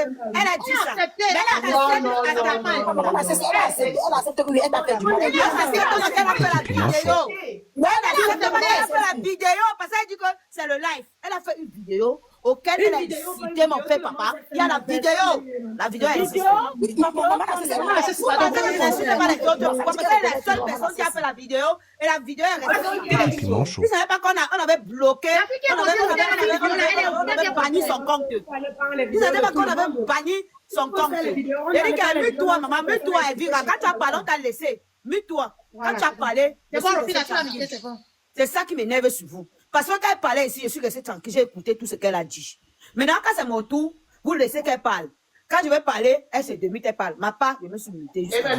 qu'elle a dit ça. Mais elle a accepté que elle a fait du mal. Elle a fait la vidéo. Mais elle a fait la vidéo parce qu'elle dit que c'est le live. Elle a fait une vidéo auquel elle a cité mon père papa. Il y a la vidéo. La vidéo existe. Maman, c'est la seule personne qui a fait la vidéo et la vidéo est restée. Vous ne savez pas qu'on avait bloqué, on avait banni son compte. Vous ne savez pas qu'on avait banni son compte. Elle dit qu'elle mute-toi, maman, mute-toi, Elvira. Quand tu as parlé, on t'a laissé. Mute-toi. Quand tu as parlé, c'est ça qui m'énerve sur vous. Parce que quand elle parlait ici, je suis restée tranquille, j'ai écouté tout ce qu'elle a dit. Maintenant, quand c'est mon tour, vous laissez qu'elle parle. Quand je vais parler, elle se demute, elle parle. Ma part, je me suis mutée. Elle a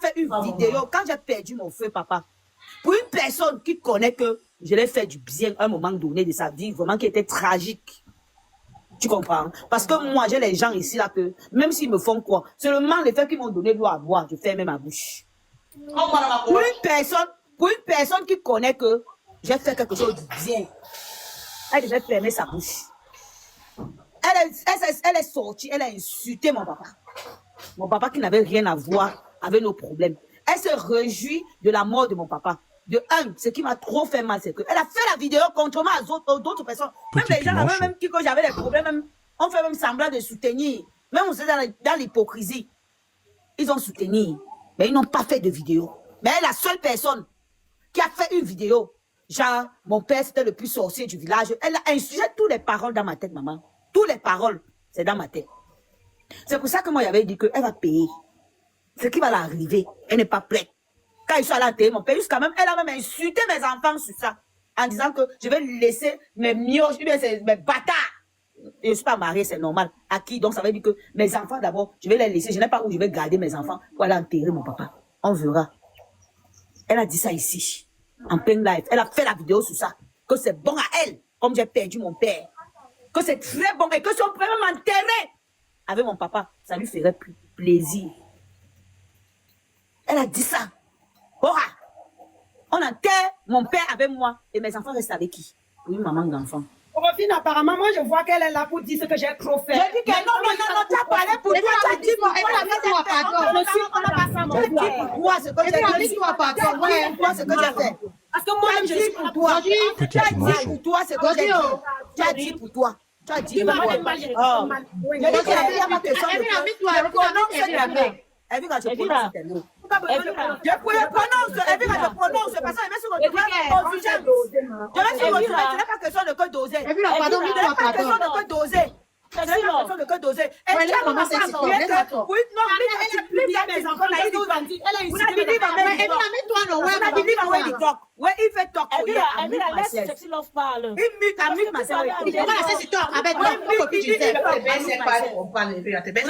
fait une vidéo quand j'ai perdu mon feu, papa. Pour une personne qui connaît que je l'ai fait du bien à un moment donné de sa vie, vraiment qui était tragique. Tu comprends? Parce que moi, j'ai les gens ici là que, même s'ils me font quoi, seulement le fait qu'ils m'ont donné de l'eau à boire, je ferme ma bouche. Pour une personne qui connaît que j'ai fait quelque chose de bien, elle devait fermer sa bouche. Elle est sortie, elle a insulté mon papa. Mon papa qui n'avait rien à voir avec nos problèmes. Elle se réjouit de la mort de mon papa. De un, ce qui m'a trop fait mal, c'est qu'elle a fait la vidéo contre moi à d'autres personnes. Même les gens, même qui, quand j'avais des problèmes, même, on fait même semblant de soutenir. Même on dans l'hypocrisie. Ils ont soutenu, mais ils n'ont pas fait de vidéo. Mais elle est la seule personne qui a fait une vidéo. Genre, mon père, c'était le plus sorcier du village. Elle a insulté toutes les paroles dans ma tête, maman. Toutes les paroles, c'est dans ma tête. C'est pour ça que moi, j'avais dit qu'elle va payer. Ce qui va l'arriver, elle n'est pas prête. Quand je suis allée à terre, mon père, jusqu'à même, elle a même insulté mes enfants sur ça. En disant que je vais laisser mes mioches, mes bâtards. Je ne suis pas mariée, c'est normal. À qui? Donc, ça veut dire que mes enfants, d'abord, je vais les laisser. Je n'ai pas où je vais garder mes enfants pour aller enterrer mon papa. On verra. Elle a dit ça ici, en plein live. Elle a fait la vidéo sur ça. Que c'est bon à elle, comme j'ai perdu mon père. Que c'est très bon et que si on pouvait m'enterrer avec mon papa, ça lui ferait plus plaisir. Elle a dit ça. Ora, on enterre mon père avec moi et mes enfants restent avec qui? Oui, maman d'enfant. Robine, apparemment, moi je vois qu'elle est là pour dire ce que j'ai trop fait. Je dis que non, tu as parlé pour toi, tu as dit pour toi, ce que j'ai fait. Parce que moi, je suis pour toi. Tu as dit pour toi ce que j'ai dit. Tu as dit pour toi. Tu as dit pour toi. Je dis qu'il y a ma question de prononce tes mots. Elle dit quand je prononce tes mots. Je prononce, elle dit quand je prononce, parce que je vais sur le confusion. Je vais sur le ce n'est pas question de que doser. Ce n'est pas question de que doser. C'est une question de que doser. Et tu as maman, c'est oui, non, elle a plus mes enfants, elle a dit, ouais, il fait talk. Elle laisse sexy love parle. Il mute ma soeur. I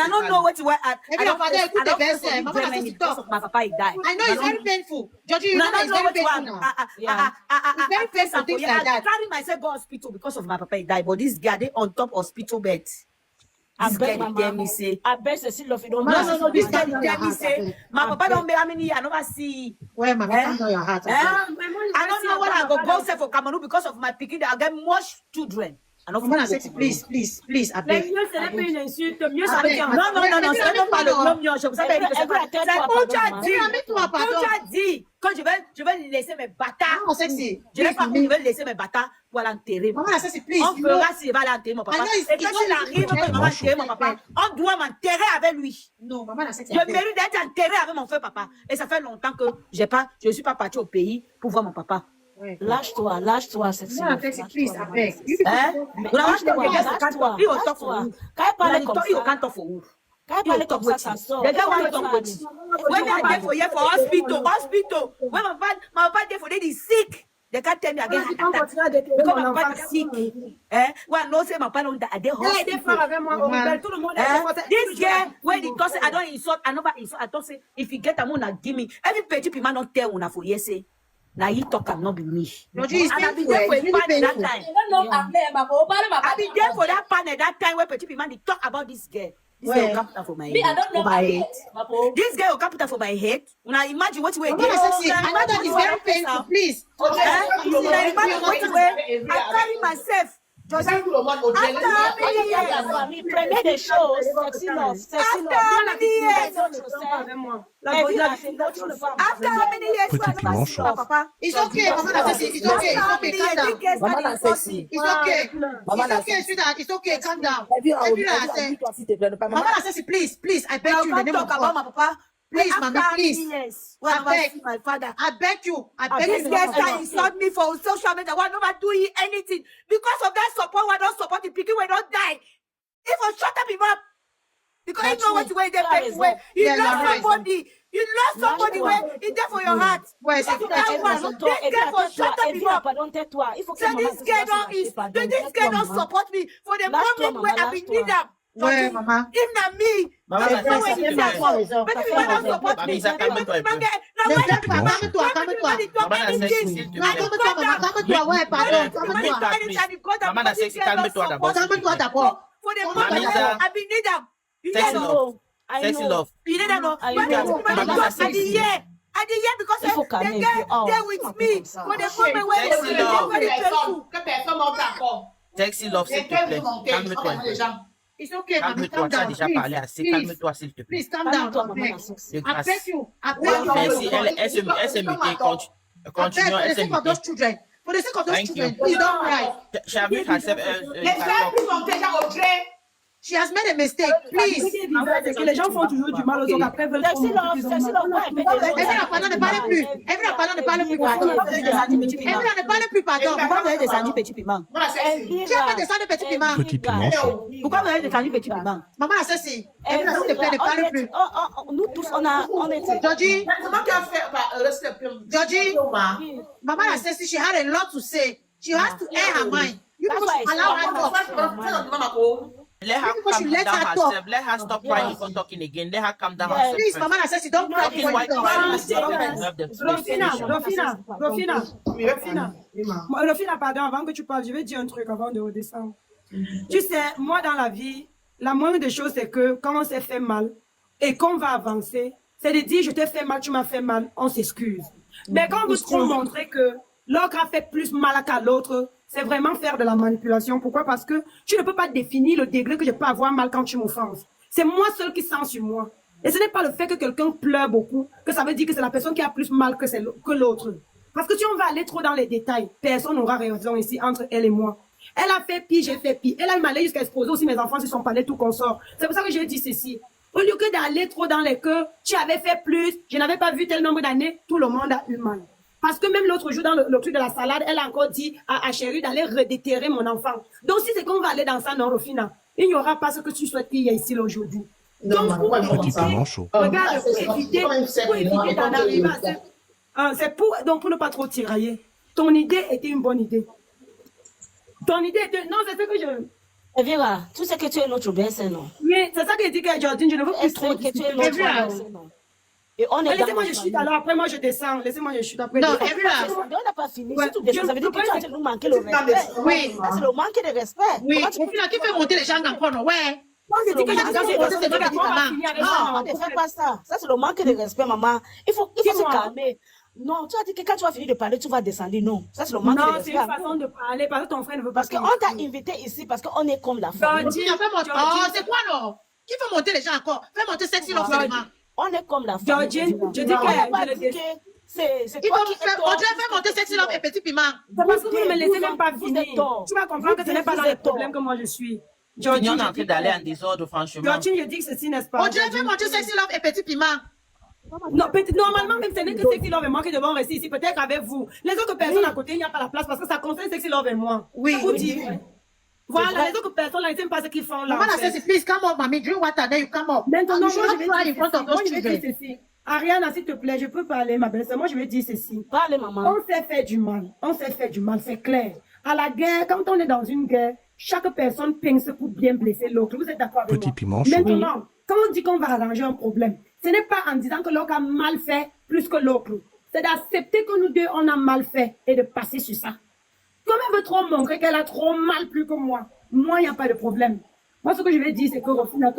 don't know what you were at. I don't my papa he died. I know it's very painful. Georgie, you know it's very painful now. It's very painful things like that. I carry myself go hospital because of my papa he died, but this guy they on top hospital bed. This guy tell me say, I bet the seal of it. No, this guy tell me say, my papa don't bear me. I never see. Where my papa know your heart. I don't know what I go say for Cameroon because of my picking. I get much children. Maman, please, I beg. Non, c'est même pas le nom. Je vous savez que c'est quoi. C'est où tu as dit que je vais laisser mes bâtards. Non, sexy. Je vais pas où je vais laisser mes bâtards pour l'enterrer. Maman, please. On verra s'il va l'enterrer mon papa. Et quand il arrive, que maman enterrer mon papa, on doit m'enterrer avec lui. Non, maman, je mérite d'être enterré avec mon frère papa. Et ça fait longtemps que je ne suis pas partie au pays pour voir mon papa. Lâche-toi, c'est ça. Non, please, I beg. Quand elle parle comme ça, ça sort. When I dey for here for hospital. When my papa dey for there, he sick. They can't tell me again. Because my papa is sick. Well, no say my papa don't die. They hospital. This girl, when he talk say I don't insult, I never insult. I talk say if you get a money, give me. Every petty people don't tell una for yes say. Now he talk and not be me. No, it's painful. It's really painful. I be there for that panel that time where petty people they talk about this girl. This girl will come put for my head. For my head. This girl will come put for my head. Now imagine what you were doing. I know that is very painful. Please. Imagine what you were. I carry myself. C'est ça tout le monde au Prenez des choses, sexy love, sexy love. Petit piment chaud. It's okay, Maman Nassesi. It's okay. It's okay. Calm down. Maman Nassesi. It's okay. It's okay, sweetheart. It's okay. Calm down. Maman Nassesi, please, please, I beg you in the name of God. Please, mommy, please. My father. I beg you. I beg you. This girl can insult me for social media. Why not doing anything? Because of that support, why don't support the picking, we don't die. If I shut up him up, because you know what you wear, they pay away. You lost somebody. You lost somebody where it's there for your heart. Where is it? This girl for shut up him up. So this girl don't support me for the moment where I need them. Where, Mama? If not me, Mama, for the moment I be need them. Sexy love. Sexy love. You need them, no? At the year. At the year, because they get there with me for the moment where Sexy they love. very painful. Sexy love, s'il te plaît. Calme-toi un peu. It's okay, mommy. Calme-toi, Calm tu as down. déjà parlé assez. Calme-toi, s'il te plaît. Please, calm down. De I grâce. beg you. I beg you. Merci. Elle s'est mutée. Continuons. For Elle the s'est sake of those mutée. children. For the sake of those Thank children, you. please don't cry. Shavit herself. She has made a mistake. Please. C'est que les gens font toujours du mal aux autres. Après, veulent Sexy love, sexy love. Evra, pardon, ne parle plus. Evra, pardon, ne parle plus. Pardon. Evra, ne parle plus, pardon. Pourquoi vous avez descendu petit piment? Qui a fait descendre petit piment? Petit piment chaud. Pourquoi vous avez descendu petit piment? Maman, la ceci. Evra, s'il te plaît, ne parle plus. Nous tous, on était. Georgie, Georgie, Maman, la ceci, she had a lot to say. She has to air her mind. You people should allow her to talk. Let her People calm should let down her herself. talk. Let her stop crying for talking again. Let her calm down herself. Please, first. Maman, la ceci, don't cry Talking for while crying is yourself. not enough the Rofina, pardon, avant que tu parles, je vais dire un truc avant de redescendre. Tu sais, moi dans la vie, la moindre des choses, c'est que quand on s'est fait mal et qu'on va avancer, c'est de dire je t'ai fait mal, tu m'as fait mal, on s'excuse. Mais quand vous trop montrer que l'autre a fait plus mal qu'à l'autre, c'est vraiment faire de la manipulation. Pourquoi? Parce que tu ne peux pas définir le degré que je peux avoir mal quand tu m'offenses. C'est moi seul qui sens sur moi. Et ce n'est pas le fait que quelqu'un pleure beaucoup, que ça veut dire que c'est la personne qui a plus mal que l'autre. Parce que si on va aller trop dans les détails, personne n'aura raison ici entre elle et moi. Elle a fait pire, j'ai fait pire. Elle m'a allé jusqu'à exposer aussi mes enfants sur son palais tout consort. C'est pour ça que j'ai dit ceci. Au lieu que d'aller trop dans les queues, tu avais fait plus, je n'avais pas vu tel nombre d'années, tout le monde a eu mal. Parce que même l'autre jour, dans le truc de la salade, elle a encore dit à Chérie d'aller redéterrer mon enfant. Donc, si c'est qu'on va aller dans ça, non, Rofina, il n'y aura pas ce que tu souhaites qu'il y ait ici là aujourd'hui. Donc, Petit piment chaud. regarde, pour éviter d'en arriver à c'est pour ne pas trop tirailler. Ton idée était une bonne idée. Ton idée était... Non, c'est ce que je... Evira, tu sais que tu es notre bercé, non? Mais c'est ça que je dis que Jordine, je ne veux plus Est-ce trop que tu es discuter. notre bercé, non? Et on est Laissez-moi, je chute alors. Après, moi, je descends. Laissez-moi, je chute après. Non, je- Evra. On n'a pas fini. Ouais. C'est tout des choses. Ça veut dire que tu es en train de nous manquer le respect. Oui. Ça, c'est le manque de respect. Oui, Comment tu Rofina, qui fait monter les gens encore, non? Ouais. Moi, je dis que je C'est pas petit maman. Non, ne fais pas ça. Ça, c'est le manque de respect, maman. Il faut se calmer. Non, tu as dit que quand tu vas finir de parler, tu vas descendre. Non, ça, c'est le manque de Non, respect. c'est une façon de parler parce que ton frère ne veut pas. Parce qu'on t'a invité ici, parce qu'on est comme la famille. Rofina, fais monter. Oh, c'est quoi, non? Qui fait monter les gens encore? Fais monter sexy love seulement. On est comme la famille. Georgine, je dis On n'a pas que... dit que c'est Il toi faut qui faire, on dirait faire monter sexy love et petit piment. C'est parce que vous ne me laissez même pas Vous finir. êtes tort. Tu vas comprendre que ce n'est pas dans les problèmes que moi je suis. On est Georgine, en je train dis d'aller en que... désordre, franchement. Georgine, je dis que ceci n'est pas... On dirait faire monter sexy love et petit piment. Non, normalement, même ce n'est que Sexy Love et moi qui devons rester ici, peut-être avec vous. Les autres personnes à côté, il n'y a pas la place parce que ça concerne Sexy Love et moi. Oui. Je vous dis. Voilà, les autres personnes là, ils n'aiment pas ce qu'ils font là. Maman, la ceci, please come up, mommy. Drink water, then you come up. Maintenant, And moi, you should je not vais cry in dire front of ceci. Moi, those je vais dire children. ceci. Ariana, s'il te plaît, je peux parler, ma belle-sœur. Moi, je vais dire ceci. Parlez, maman. On s'est fait du mal. On s'est fait du mal, c'est clair. À la guerre, quand on est dans une guerre, chaque personne pince pour bien blesser l'autre. Vous êtes d'accord avec Petit moi? piment chaud. Maintenant, quand on dit qu'on va arranger un problème, ce n'est pas en disant que l'autre a mal fait plus que l'autre. C'est d'accepter que nous deux, on a mal fait et de passer sur ça. Comme elle veut trop montrer qu'elle a trop mal plus que moi, il n'y a pas de problème. Moi, ce que je vais dire, c'est que Rofina,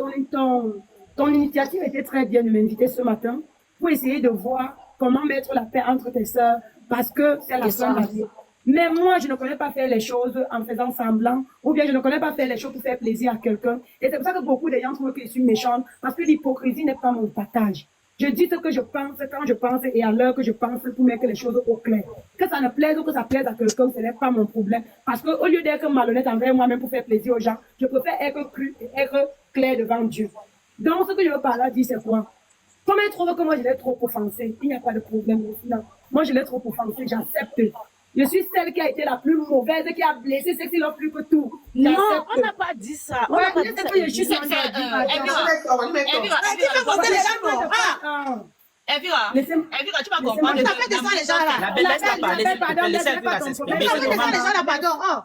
ton initiative était très bien de m'inviter ce matin pour essayer de voir comment mettre la paix entre tes sœurs parce que c'est la fin de la vie. Mais moi, je ne connais pas faire les choses en faisant semblant, ou bien je ne connais pas faire les choses pour faire plaisir à quelqu'un. Et c'est pour ça que beaucoup de gens trouvent que je suis méchante, parce que l'hypocrisie n'est pas mon partage. Je dis ce que je pense quand je pense et à l'heure que je pense pour mettre les choses au clair. Que ça ne plaise ou que ça plaise à quelqu'un, ce n'est pas mon problème. Parce qu'au lieu d'être malhonnête envers moi-même pour faire plaisir aux gens, je préfère être cru et être clair devant Dieu. Donc, ce que je veux par là dire, c'est quoi? Comme elle trouve que moi je l'ai trop offensée, il n'y a pas de problème. Non. Moi je l'ai trop offensée, j'accepte. Je suis celle qui a été la plus mauvaise, qui a blessé Sexy Love plus que tout. Non, on n'a pas dit ça. On Ouais, n'a pas je dit sais ça. que je suis C'est- dans c'est, Evira, Laissez-moi. Evira, tu vas Laissez-moi. comprendre. Tu as fait descendre les gens là. La belle, laisse-la parler, s'il te plaît. Laissez Laissez-moi Elvira ton s'exprimer. problème. Tu as fait descendre les gens là, pardon. Oh.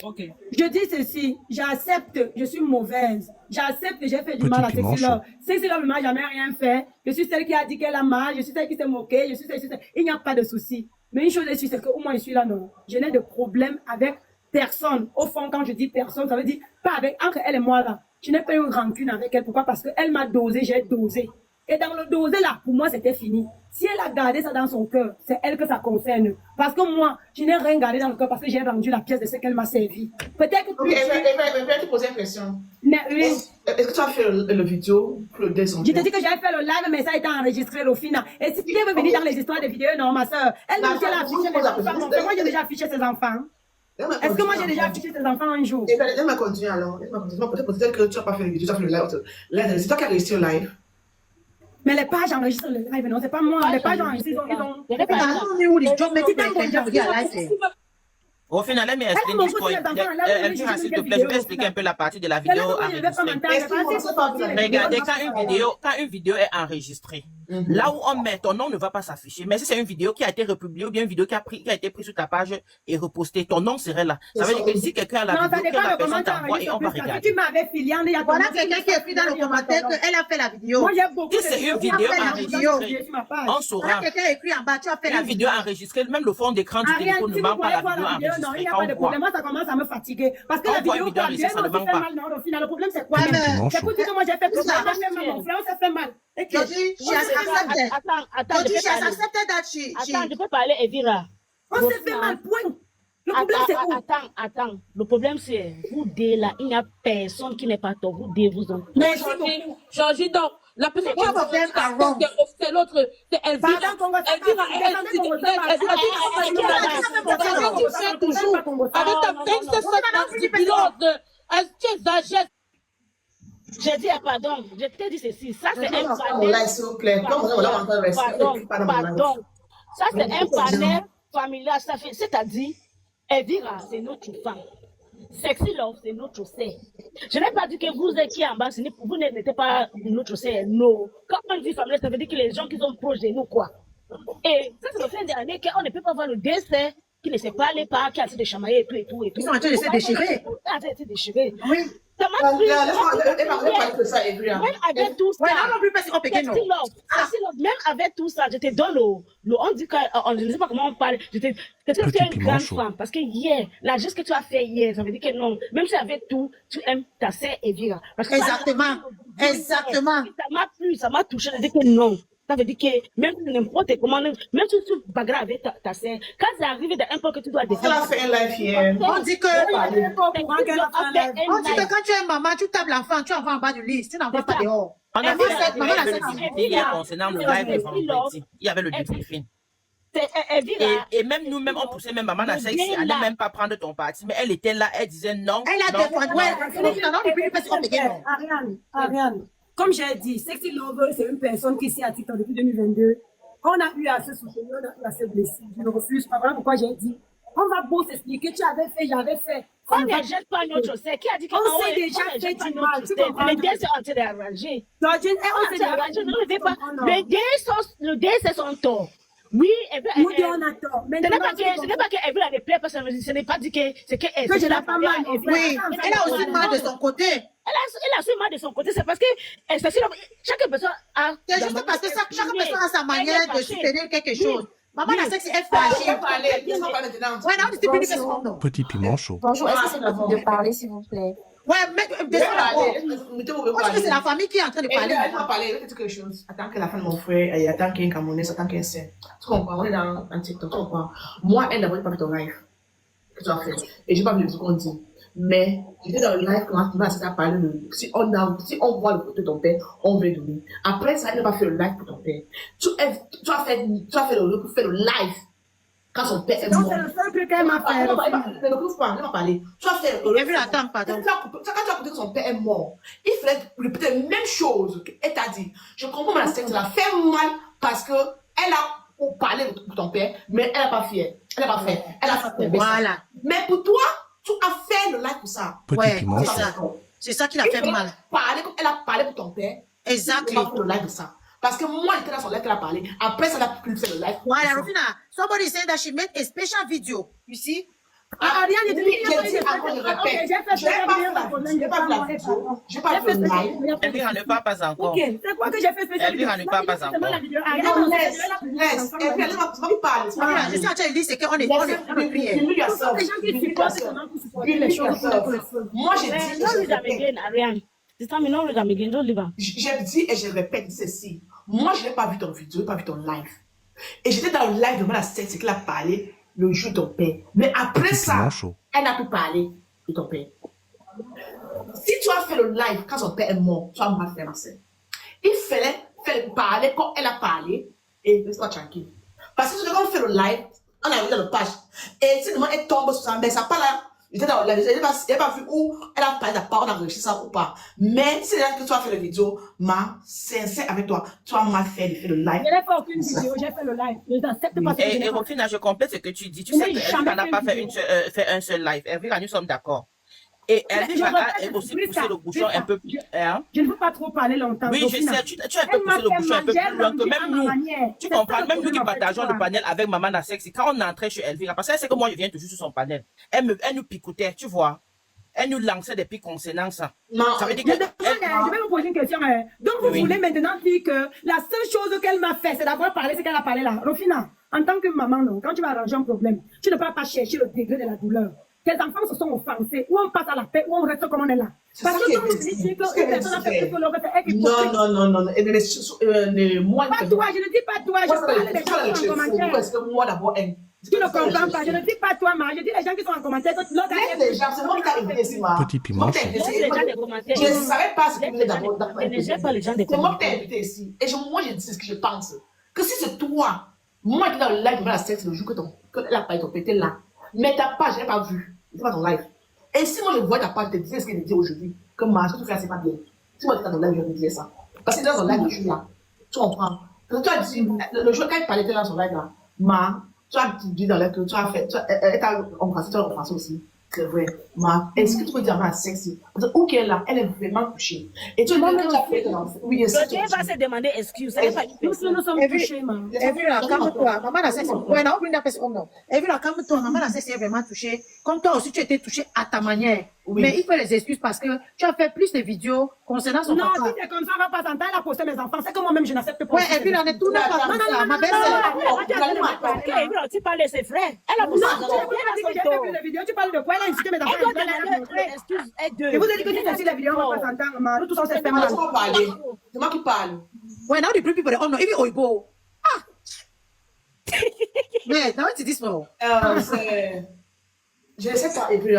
Ok. Je dis ceci, j'accepte, je suis mauvaise. J'accepte que j'ai fait du mal à Petit Sexy manchot. Love. Sexy Love ne m'a jamais rien fait. Je suis celle qui a dit qu'elle a mal, je suis celle qui s'est moquée, je suis celle. Il n'y a pas de souci. Mais une chose est sûre, c'est qu'au moins je suis là, non. Je n'ai de problème avec personne. Au fond, quand je dis personne, ça veut dire pas avec, entre elle et moi là. Je n'ai pas eu rancune avec elle. Pourquoi? Parce qu'elle m'a dosé, j'ai dosé. Et dans le dosé là, pour moi, c'était fini. Si elle a gardé ça dans son cœur, c'est elle que ça concerne. Parce que moi, je n'ai rien gardé dans le cœur parce que j'ai rendu la pièce de ce qu'elle m'a servi. Peut-être que Ok, plus. je vais te poser une question. Mais oui. Est-ce que tu as fait le vidéo pour le descendre? Je te dis que j'avais fait le live, mais ça a été enregistré au final. Et si tu veux venir dans les histoires des vidéos, non, ma soeur. Elle me dit qu'elle a affiché les enfants. Donc, moi, j'ai déjà affiché ses enfants. Est-ce que moi, j'ai déjà affiché ses enfants un jour? Laisse-moi continuer alors. Laisse-moi continuer. Peut-être que tu n'as pas fait le vidéo, tu as fait le live. C'est toi qui as réussi au live. Mais les pages enregistrent le live, non, c'est pas moi. Les pages enregistrent, ils ont. Mais non, on est où les jobs? Mais tu t'as déjà dit à live. Au final, let me explain Elle this point. Elvira, s'il te plaît, je vais expliquer un peu la partie de la vidéo enregistrée. Regardez, quand une vidéo est enregistrée, là où on met ton nom ne va pas s'afficher. Mais si c'est une vidéo qui a été republiée ou bien une vidéo qui a été prise sur ta page et repostée, ton nom serait là. Ça veut dire que si quelqu'un a la Non, ça vidéo, que dépend la de comment personne tu t'envoie et on va enregistres. Si regarder. tu m'avais filé, il y a Voilà quelqu'un qui écrit dans le commentaire qu'elle a fait la vidéo. Moi, j'ai beaucoup Si c'est une vidéo enregistrée, on Voilà saura. quelqu'un a écrit en bas, tu as fait la Une vidéo enregistrée, même le fond d'écran du Ariane, téléphone si ne vous manque pas voulez la voir vidéo la vidéo, non, il enregistrée. n'y a Quand pas on de voit. problème. Moi, ça commence à me fatiguer. Parce que Quand la on voit vidéo une vidéo quand enregistrée, ça ne on se manque fait pas. mal, non, au final, le problème, c'est quoi? Ouais, mais- C'est Manchot. pour dire que moi, j'ai fait tout ça. Ça, J'ai fait mon frère, on s'est fait mal. Et que- Georgie, she has accepted. Attends, Georgie, je she peux has parler. accepted that she. Attends, je peux parler, Evira. On s'est fait mal, point. Le problème, c'est où? Attends. Le problème, c'est vous deux là, il n'y a personne qui n'est pas tort. Vous deux, vous en. Merci beaucoup. Georgie, donc, la personne qui Both of them are wrong. c'est l'autre, c'est Elvira. Pardon, Congo, ça Elvira, passe. elle dit Congo, que ça passe. tu fais toujours avec ta fête, c'est pilote, tu exagères. J'ai dit, pardon, je t'ai dit ceci. Ça, c'est un Là, panel. s'il vous plaît. Comme on a encore respect. Pardon. Ça, c'est un panel familial. Ça fait, c'est-à-dire, Evira, c'est notre femme. Sexy Love, c'est notre sœur. Je n'ai pas dit que vous êtes qui en bas, vous n'êtes pas notre sœur. Non. Quand on dit familial, ça veut dire que les gens qui sont proches de nous, quoi. Et ça, c'est le fin d'année qu'on ne peut pas voir le décès qui ne s'est pas allé par, qui a été de chamailler et tout. Ils sont en train de se déchirer. Ah, ça a été déchiré. Oui. Ça m'a pris. Laisse-moi de ça, Elvira. Même avec tout ça. Ouais, non, non plus, parce qu'on peut Sexy non. Love, Sexy Love, même avec tout ça, je te donne le on dit je ne sais pas comment on parle, que tu es une grande Manchot. femme, parce que hier, la geste que tu as fait hier, ça veut dire que non, même si avec tout, tu aimes ta sœur Evira. Parce que Exactement. Exactement. Ça m'a plu, ça m'a touché, je dis que non. Ça veut dire que même n'importe comment, même si tu bagarres avec ta sœur, quand ça arrive d'un point que tu dois Elle a défendre. fait un live hier. On dit que, on dit que On quand tu es maman, tu tapes l'enfant, tu envoies en bas du lit, tu n'envoies pas dehors. On a Maman, fait cette- maman, la le cette- débriefing concernant le live de vendredi. Il y avait le débriefing. Et même nous-mêmes, on poussait même maman à sexy, elle n'allait même pas prendre ton parti, mais elle était là, elle disait non. Elle a non, défendu. non. Ouais, non, depuis parce qu'on peut non. Ariane, comme j'ai dit, Sexy Lover, c'est une personne qui ici à TikTok depuis 2022. On a eu à se soutenir, on a eu à se blesser. Je ne refuse pas. Voilà pourquoi j'ai dit. On va beau s'expliquer, tu avais fait, j'avais fait. On ne jette pas notre sœur. Qui a dit On s'est déjà fait du mal, tu comprends? Les deux sont en train d'arranger. Georgine, on s'est déjà Je fait du ne vais pas. mal. Le deux, c'est son tort. Oui, Nous deux, on a tort. ce n'est pas qu'elle veut la plaire parce que ce n'est pas dit que c'est qu'elle. Que je l'ai pas mal. Oui, elle a aussi mal de son côté. Elle a aussi mal de son côté, c'est parce que chaque personne a. C'est juste parce que chaque personne a sa manière de soutenir quelque chose. Maman, la sexe est fragile. Laisse-moi parler maintenant. Ouais, non, c'est plus que son nom. Petit piment chaud. Bonjour, est-ce que c'est possible de parler, s'il vous plaît? Ouais, mais descends d'abord. Moi, je dis que c'est la famille qui est en train de parler. Elle m'a parlé, elle dit quelque chose. Attends que la fin de mon frère, et attends qu'il y ait un Camerounais, attends qu'il y ait un Saint. Tu comprends? On est dans un TikTok, tu comprends? Moi, elle n'avait pas fait ton live. que tu as fait. Et je n'ai pas vu ce qu'on dit. Mais j'étais dans le live quand tu m'as parlé de si on voit le côté de ton père, on veut donner. Après ça, il n'a pas fait le live pour ton père. Tu as fait le live quand son père est mort. Donc c'est le seul truc qu'elle m'a fait. Ne me pas, ne m'a parlé. Tu as fait le live. Attends, pardon. Quand tu as écouté que son père est mort, il fallait répéter la même chose qu'elle t'a dit. Je comprends la secte, ça fait mal parce que elle a parlé de ton père, mais elle n'a pas fait. Elle n'a pas fait. Elle a fait. Voilà. Mais pour toi, tu as fait le live pour ça. Petit piment chaud. C'est ça qui l'a fait mal. Elle a parlé pour ton père. Exactement. Elle a fait le live de ça. Parce que moi, j'étais dans son live qu'elle a parlé. Après, ça n'a plus fait le live. Voilà, Rufina. Somebody said that she made a special video. You see? Ariane, je répète. Je n'ai pas vu la vidéo. Je n'ai pas vu le live. Elvira ne parle pas encore. Ok, c'est quoi que j'ai fait spécial? Elvira ne parle pas encore. Laisse. Elle va me parler. Je sais que tu dis, c'est qu'on est prière. Moi, j'ai dit. J'ai dit et je répète ceci. Moi, je n'ai pas vu ton vidéo, je n'ai pas vu ton live. Et j'étais dans le live de la secte, c'est qu'elle a parlé le jour de ton père. Mais après ça, elle n'a plus parlé de ton père. Si tu as fait le live quand son père est mort, tu as mal fait, Marcel. Il fallait parler quand elle a parlé et laisse-toi tranquille. Parce que quand on fait le live, on a vu dans le page. Et si elle tombe sur ça, mais ça pas là. J'étais dans la vidéo, je n'ai pas vu où elle a parlé d'abord, on a réussi ça ou pas. Mais c'est là que tu as fait la vidéo, sincère avec toi, tu as mal fait de faire le live. Je n'ai pas aucune vidéo, j'ai fait le live. Je n'accepte pas. Et Rufina, je complète ce que tu dis. Tu sais qu'Elvira n'a pas fait un seul live. Elvira, nous sommes d'accord. Et Elvira a aussi poussé le bouchon un peu plus. Je ne veux pas trop parler longtemps. Oui, je sais, tu as un peu poussé le bouchon un peu plus loin que même nous. Tu comprends, même nous qui partageons le panel avec Maman na Sexy, quand on entrait chez Elvira, parce qu'elle sait que moi je viens toujours sur son panel, elle nous picotait, tu vois. Elle nous lançait des pics concernant ça. Non, ça veut dire que. Je vais vous poser une question. Donc vous voulez maintenant dire que la seule chose qu'elle m'a fait, c'est d'avoir parlé ce qu'elle a parlé là. Rufina, en tant que maman, non, quand tu vas arranger un problème, tu ne peux pas chercher le degré de la douleur. Tes enfants se sont offensés, ou on passe à la paix, ou on reste comme on est là. Parce que quand vous dites qu'une personne a fait que l'autre est hypocrite. Non. Moi, pas toi, je ne dis pas toi, je parle des gens qui sont en commentaire. Parce que moi, d'abord, tu ne comprends pas, je ne dis pas toi, ma, je dis les gens qui sont en commentaire. Laisse les gens, c'est moi qui t'ai invité ici, ma. Petit piment chaud. Je ne savais pas ce que vous voulez d'abord. C'est moi qui t'ai invité ici. Et moi, je dis ce que je pense. Que si c'est toi, moi qui dans le live de la secte le jour que elle a pas été pété là, mais ta page, je n'ai pas vu. C'est pas ton live. Et si moi je vois ta page, je te disais ce qu'elle dit aujourd'hui, que ce que tu fais, c'est pas bien. Si moi tu es dans ton live, je vais te dire ça. Parce que dans ton live, je suis là. Tu comprends? Parce que tu as dit, le jour quand il parlait dans son live là, tu as dit dans l'air que tu as fait, elle t'a embrassé, tu as embrassé aussi. C'est vrai. Est-ce que tu peux dire à sexy? Parce que où qu'elle est là, elle est vraiment touchée. Et tu as fait oui, je ne vais pas se demander excuse. Nous sommes touchés, maman. Elvira, calme-toi. Maman la sexy. Ouais, non, oublie la personne. Non. Elvira, calme-toi. Maman la sexy est vraiment touchée. Comme toi aussi, tu étais touchée à ta manière. Oui. Mais il faut les excuses parce que tu as fait plus de vidéos concernant son papa. Non, si c'est comme ça, on va pas s'entendre. Elle a posté mes enfants. C'est que moi-même, je n'accepte pas. Ouais, Elvira, on est tout là. Ma belle-sœur. Tu parles de ses frères. Elle a posté mes enfants. J'ai fait plus de vidéos. Tu parles de quoi? Elle a incité mes enfants. Je vous ai dit que si c'est la vidéo, on va pas s'entendre. Nous tous, on s'est fait mal. C'est moi qui parle. Ouais, now the people, oh no, even Oibo. Ah! Mais, now it's this one. Je sais pas, et puis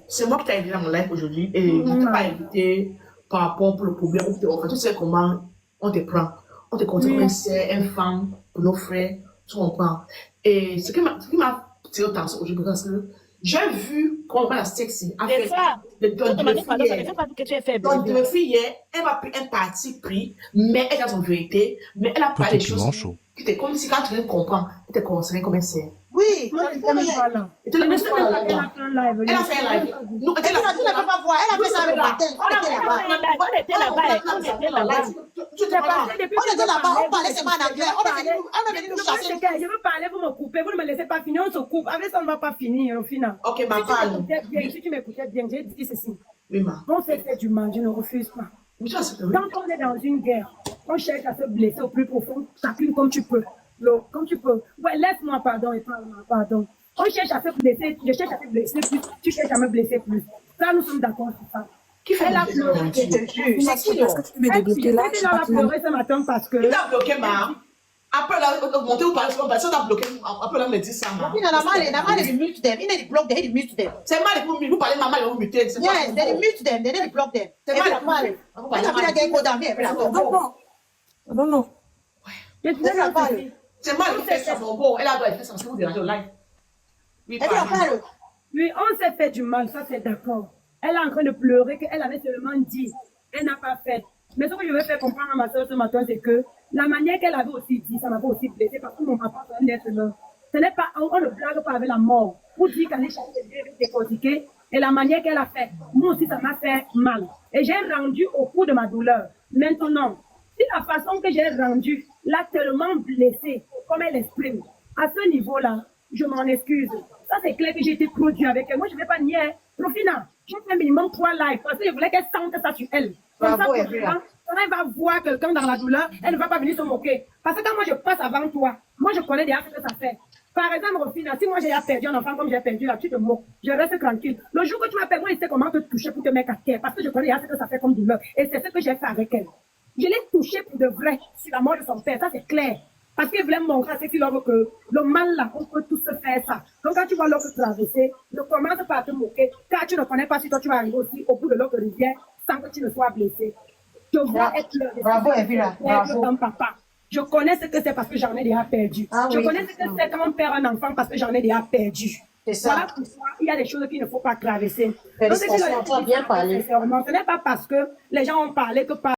c'est moi qui t'ai invité dans mon live aujourd'hui et je ne t'ai pas invité par rapport pour le problème. Tu sais comment on te prend. On te considère comme un sœur, un femme pour nos frères. Tu comprends? Et ce qui m'a tiré autant aujourd'hui, parce que j'ai vu comment la sexy a fait de fille, elle va prendre un parti pris, mais elle a son vérité, mais elle a pas les choses qui étaient comme si quand tu viens comprendre, elle était considérée comme un sœur. Oui, moi je ne pas là. Elle a fait un live. Non, tu ne peux pas voir. Elle a fait ça le matin. On était là-bas. On était là-bas. On parlait seulement en anglais. On est venu nous chasser. Je veux parler, vous me coupez. Vous ne me laissez pas finir. On se coupe. Avec ça, on ne va pas finir au final. Ok, ma parle. Si tu m'écoutais bien, j'ai dit ceci. Oui, ma. On s'est fait du mal. Je ne refuse pas. Quand on est dans une guerre, on cherche à se blesser au plus profond, chacune comme tu peux. Comme tu peux. Ouais, laisse-moi pardon et parle-moi pardon. On cherche à se blesser, je cherche à te blesser plus, tu cherches à me blesser plus. Ça, nous sommes d'accord sur ça. Qui fait elle a pleuré, je te jure. C'est qui, là? Elle a pleuré ce matin parce que... Il a bloqué, ma. Après, là, monter ou parler, personne n'a bloqué. Après, là, on me dit ça. Il n'a pas de mute them. Il est bloqué, il mute them. C'est mal, vous parlez maman, vous muter. Yes, they mute them, they block them. C'est mal. Non, non. C'est mal, vous faites ça, mon beau. Elle a doit faire ça, c'est vous déranger au live. Oui, parle. Oui, on s'est fait du mal, ça c'est d'accord. Elle est en train de pleurer qu'elle avait seulement dit. Elle n'a pas fait. Mais ce que je veux faire comprendre à ma soeur ce matin, c'est que la manière qu'elle avait aussi dit, ça m'avait aussi blessé parce que mon papa, c'est un être humain. Ce n'est pas, on ne blague pas avec la mort. Pour dire qu'elle est décortiquée et la manière qu'elle a fait, moi aussi, ça m'a fait mal. Et j'ai rendu au cours de ma douleur. Maintenant, si la façon que j'ai rendu l'a tellement blessée, comme elle exprime, à ce niveau-là, je m'en excuse. Ça, c'est clair que j'ai été produit avec elle. Moi, je ne vais pas nier. Profina, j'ai fait minimum 3 lives parce que je voulais qu'elle sente ça sur elle. Comme ça, quand elle va voir quelqu'un dans la douleur, elle ne va pas venir se moquer. Parce que quand moi, je passe avant toi, moi, je connais déjà ce que ça fait. Par exemple, Rofina, si moi, j'ai perdu un enfant comme j'ai perdu là, tu te moques. Je reste tranquille. Le jour que tu m'appelles, moi, je sais comment te toucher pour te mettre à terre. Parce que je connais déjà ce que ça fait comme douleur. Et c'est ce que j'ai fait avec elle. Je l'ai touchée pour de vrai sur la mort de son père. Ça, c'est clair. Parce qu'il voulait me montrer à ceux qui l'ont que le mal là, on peut tous se faire ça. Donc quand tu vois l'autre traverser, ne commence pas à te moquer, car tu ne connais pas si toi tu vas arriver aussi au bout de l'autre rivière sans que tu ne sois blessé. Je vois être le bravo, Evira, bravo. Comme papa. Je connais ce que c'est parce que j'en ai déjà perdu. Je connais ce que c'est quand on perd un enfant parce que j'en ai déjà perdu. C'est ça. Voilà pourquoi il y a des choses qu'il ne faut pas traverser. Félicitations, tu as bien parlé. Ce n'est pas parce que les gens ont parlé que par